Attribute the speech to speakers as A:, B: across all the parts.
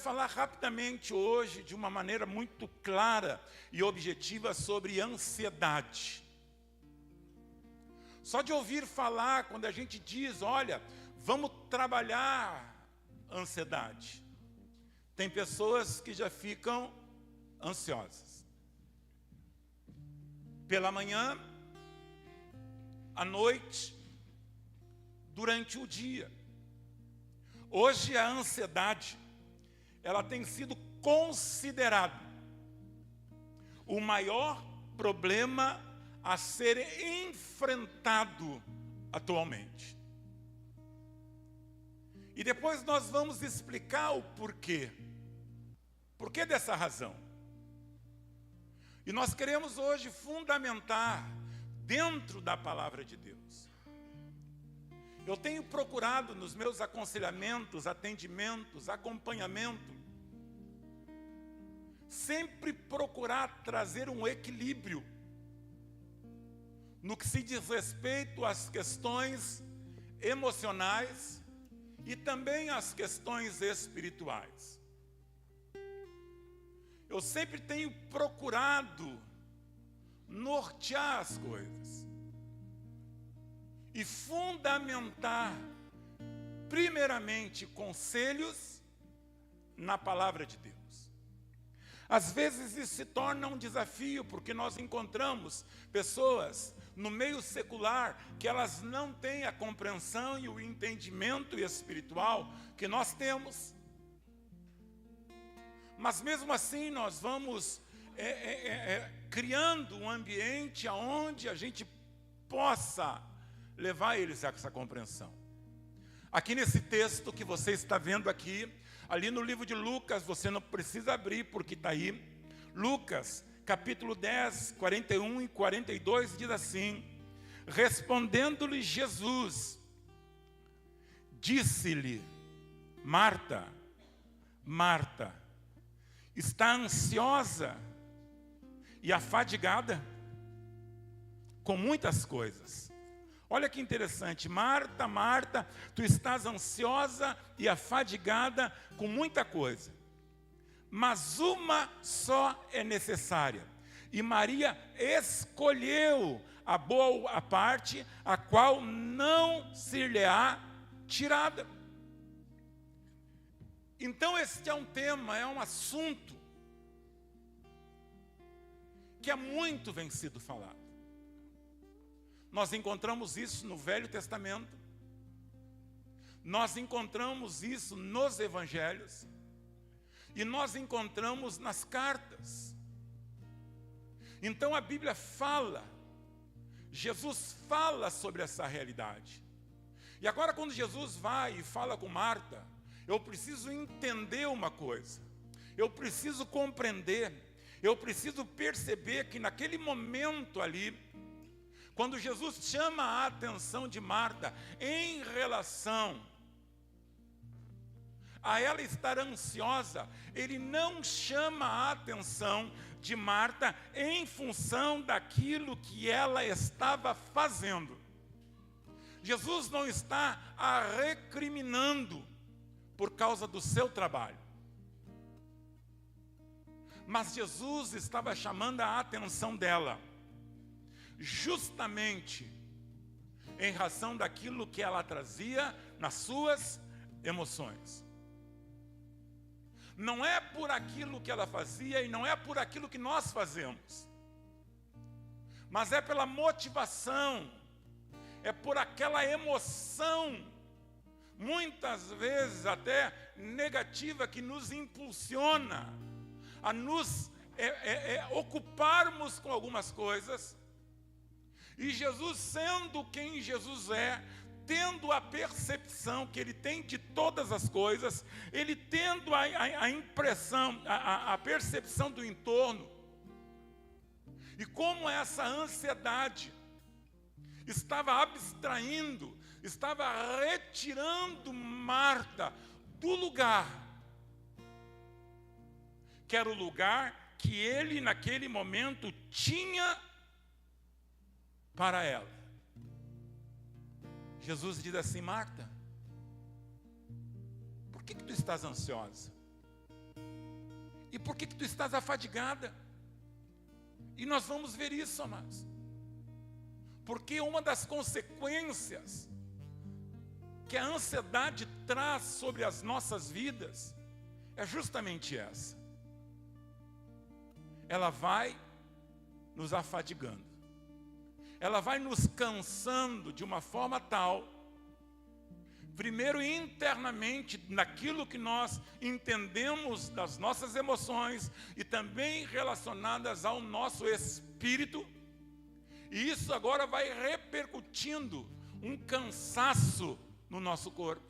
A: falar rapidamente hoje, de uma maneira muito clara e objetiva, sobre ansiedade. Só de ouvir falar, quando a gente diz, olha, vamos trabalhar a ansiedade, tem pessoas que já ficam ansiosas. Pela manhã, à noite, durante o dia. Hoje a ansiedade, ela tem sido considerada o maior problema a ser enfrentado atualmente. E depois nós vamos explicar o porquê. Porquê dessa razão? E nós queremos hoje fundamentar dentro da palavra de Deus. Eu tenho procurado nos meus aconselhamentos, atendimentos, acompanhamento, sempre procurar trazer um equilíbrio no que se diz respeito às questões emocionais e também às questões espirituais. Eu sempre tenho procurado nortear as coisas e fundamentar, primeiramente, conselhos na palavra de Deus. Às vezes isso se torna um desafio, porque nós encontramos pessoas no meio secular que elas não têm a compreensão e o entendimento espiritual que nós temos. Mas mesmo assim nós vamos criando um ambiente onde a gente possa levar eles a essa compreensão. Aqui nesse texto que você está vendo aqui, ali no livro de Lucas, você não precisa abrir porque está aí. Lucas, capítulo 10, 41 e 42, diz assim: respondendo-lhe Jesus, disse-lhe, Marta, Marta, está ansiosa e afadigada com muitas coisas. Olha que interessante, Marta, Marta, tu estás ansiosa e afadigada com muita coisa, mas uma só é necessária, e Maria escolheu a boa parte, a qual não se lhe há tirada. Então este é um tema, é um assunto que há muito vem sido falado. Nós encontramos isso no Velho Testamento, nós encontramos isso nos Evangelhos, e nós encontramos nas cartas. Então a Bíblia fala, Jesus fala sobre essa realidade. E agora quando Jesus vai e fala com Marta, eu preciso entender uma coisa, eu preciso compreender, eu preciso perceber que naquele momento ali, quando Jesus chama a atenção de Marta em relação a ela estar ansiosa, ele não chama a atenção de Marta em função daquilo que ela estava fazendo. Jesus não está a recriminando por causa do seu trabalho, mas Jesus estava chamando a atenção dela justamente em razão daquilo que ela trazia nas suas emoções. Não é por aquilo que ela fazia e não é por aquilo que nós fazemos, mas é pela motivação, é por aquela emoção, muitas vezes até negativa, que nos impulsiona a nos ocuparmos com algumas coisas. E Jesus, sendo quem Jesus é, tendo a percepção que Ele tem de todas as coisas, Ele tendo a impressão, a percepção do entorno, e como essa ansiedade estava abstraindo, estava retirando Marta do lugar, que era o lugar que Ele naquele momento tinha para ela. Jesus diz assim: Marta, por que tu estás ansiosa? E por que tu estás afadigada? E nós vamos ver isso, amados. Porque uma das consequências que a ansiedade traz sobre as nossas vidas é justamente essa. Ela vai nos afadigando. Ela vai nos cansando de uma forma tal, primeiro internamente, naquilo que nós entendemos das nossas emoções e também relacionadas ao nosso espírito. E isso agora vai repercutindo um cansaço no nosso corpo.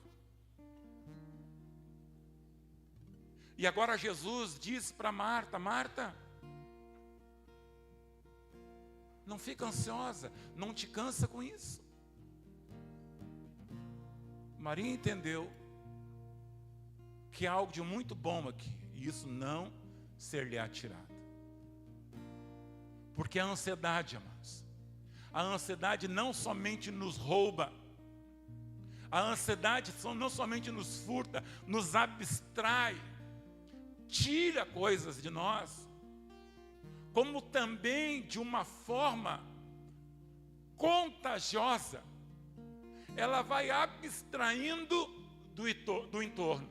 A: E agora Jesus diz para Marta: Marta, não fica ansiosa, não te cansa com isso. Maria entendeu que há algo de muito bom aqui, e isso não ser-lhe-á tirado. Porque a ansiedade, amados, a ansiedade não somente nos rouba, a ansiedade não somente nos furta, nos abstrai, tira coisas de nós, como também de uma forma contagiosa, ela vai abstraindo do entorno.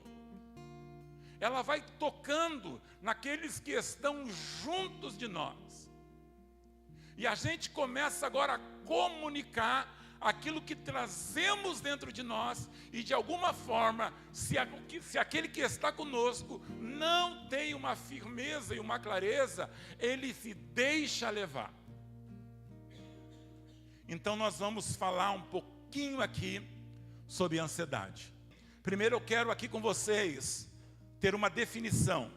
A: Ela vai tocando naqueles que estão juntos de nós. E a gente começa agora a comunicar aquilo que trazemos dentro de nós, e de alguma forma, se aquele que está conosco não tem uma firmeza e uma clareza, ele se deixa levar. Então nós vamos falar um pouquinho aqui sobre ansiedade. Primeiro eu quero aqui com vocês ter uma definição.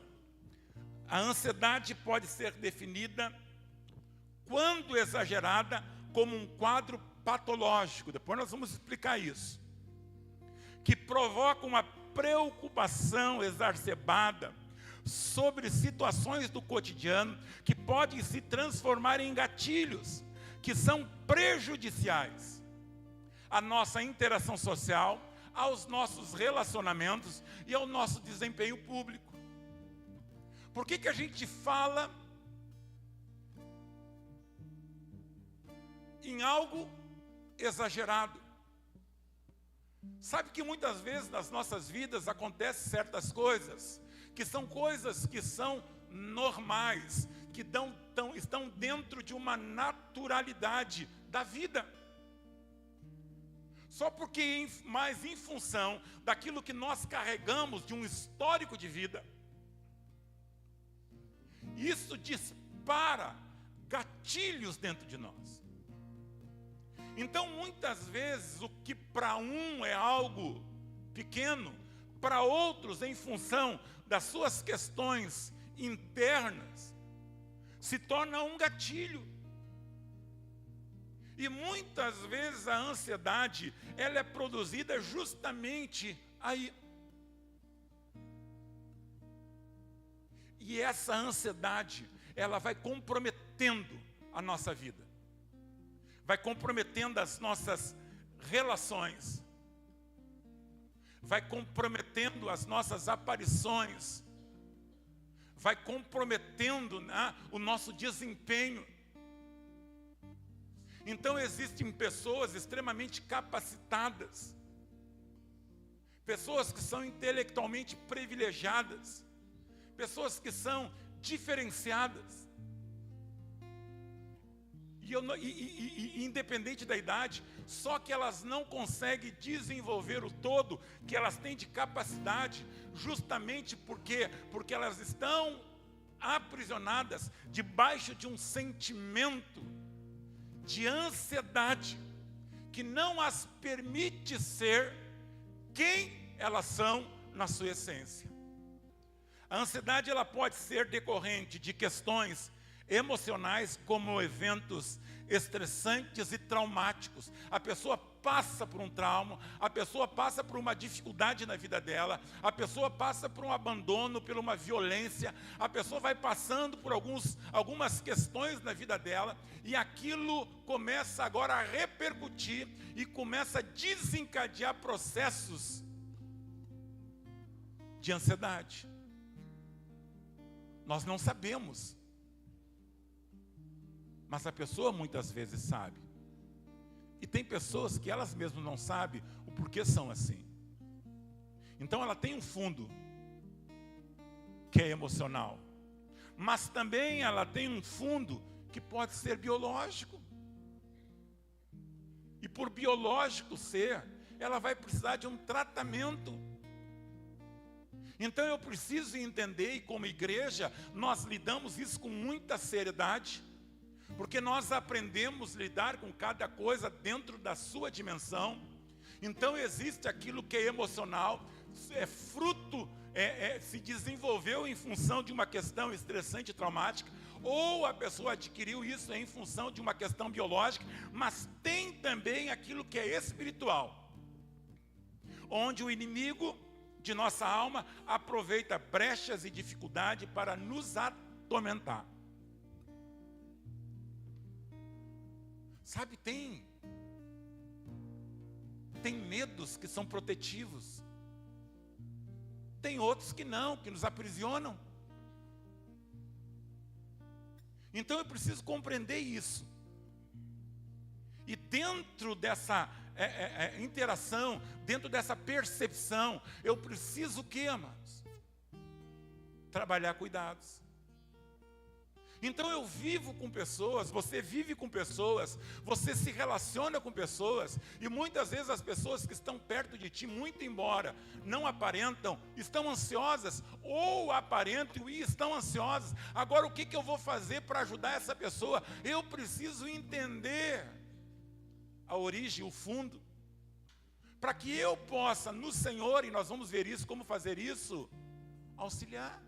A: A ansiedade pode ser definida, quando exagerada, como um quadro patológico, depois nós vamos explicar isso, que provoca uma preocupação exacerbada sobre situações do cotidiano que podem se transformar em gatilhos que são prejudiciais à nossa interação social, aos nossos relacionamentos e ao nosso desempenho público. Por que a gente fala em algo exagerado? Sabe que muitas vezes nas nossas vidas acontecem certas coisas que são normais, que estão dentro de uma naturalidade da vida. Só porque, mas em função daquilo que nós carregamos de um histórico de vida, isso dispara gatilhos dentro de nós. Então, muitas vezes, o que para um é algo pequeno, para outros, em função das suas questões internas, se torna um gatilho. E muitas vezes a ansiedade, ela é produzida justamente aí. E essa ansiedade, ela vai comprometendo a nossa vida. Vai comprometendo as nossas relações. Vai comprometendo as nossas aparições. Vai comprometendo, né, o nosso desempenho. Então existem pessoas extremamente capacitadas, pessoas que são intelectualmente privilegiadas, pessoas que são diferenciadas, e independente da idade, só que elas não conseguem desenvolver o todo que elas têm de capacidade, justamente porque elas estão aprisionadas debaixo de um sentimento de ansiedade que não as permite ser quem elas são na sua essência. A ansiedade, ela pode ser decorrente de questões emocionais, como eventos estressantes e traumáticos. A pessoa passa por um trauma, a pessoa passa por uma dificuldade na vida dela, a pessoa passa por um abandono, por uma violência, a pessoa vai passando por algumas questões na vida dela, e aquilo começa agora a repercutir e começa a desencadear processos de ansiedade. Nós não sabemos. Mas a pessoa muitas vezes sabe. E tem pessoas que elas mesmas não sabem o porquê são assim. Então ela tem um fundo que é emocional. Mas também ela tem um fundo que pode ser biológico. E por biológico ser, ela vai precisar de um tratamento. Então eu preciso entender, e como igreja, nós lidamos isso com muita seriedade, porque nós aprendemos a lidar com cada coisa dentro da sua dimensão. Então existe aquilo que é emocional, é fruto, se desenvolveu em função de uma questão estressante e traumática, ou a pessoa adquiriu isso em função de uma questão biológica, mas tem também aquilo que é espiritual, onde o inimigo de nossa alma aproveita brechas e dificuldade para nos atormentar. Sabe, tem medos que são protetivos. Tem outros que não, que nos aprisionam. Então eu preciso compreender isso. E dentro dessa interação, dentro dessa percepção, eu preciso o quê, amados? Trabalhar cuidados. Então eu vivo com pessoas, você vive com pessoas, você se relaciona com pessoas, e muitas vezes as pessoas que estão perto de ti, muito embora não aparentam, estão ansiosas, ou aparentam e estão ansiosas. Agora o que eu vou fazer para ajudar essa pessoa? Eu preciso entender a origem, o fundo, para que eu possa, no Senhor, e nós vamos ver isso, como fazer isso, auxiliar.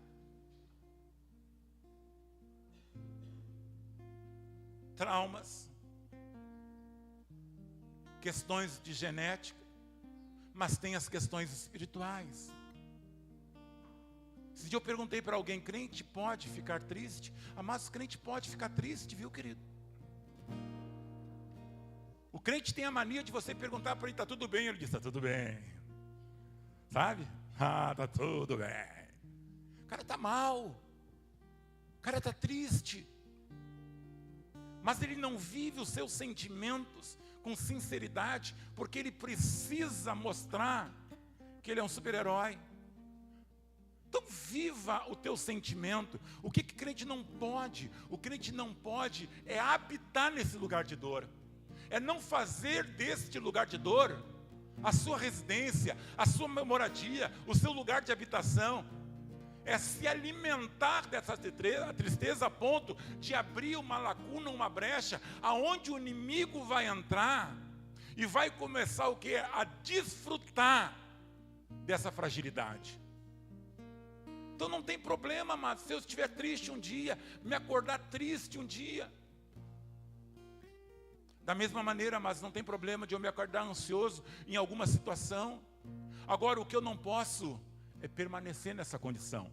A: Traumas, questões de genética, mas tem as questões espirituais. Esse dia eu perguntei para alguém: crente pode ficar triste? Amados, crente pode ficar triste, viu, querido? O crente tem a mania de você perguntar para ele: está tudo bem? Ele diz: está tudo bem. Sabe? Está tudo bem. O cara está mal, o cara está triste. Mas ele não vive os seus sentimentos com sinceridade, porque ele precisa mostrar que ele é um super-herói. Então viva o teu sentimento. O que crente não pode? O crente não pode é habitar nesse lugar de dor. É não fazer deste lugar de dor a sua residência, a sua moradia, o seu lugar de habitação. É se alimentar dessa tristeza a ponto de abrir uma lacuna, uma brecha, aonde o inimigo vai entrar e vai começar o quê? A desfrutar dessa fragilidade. Então não tem problema, mas se eu estiver triste um dia, me acordar triste um dia. Da mesma maneira, mas não tem problema de eu me acordar ansioso em alguma situação. Agora, o que eu não posso é permanecer nessa condição.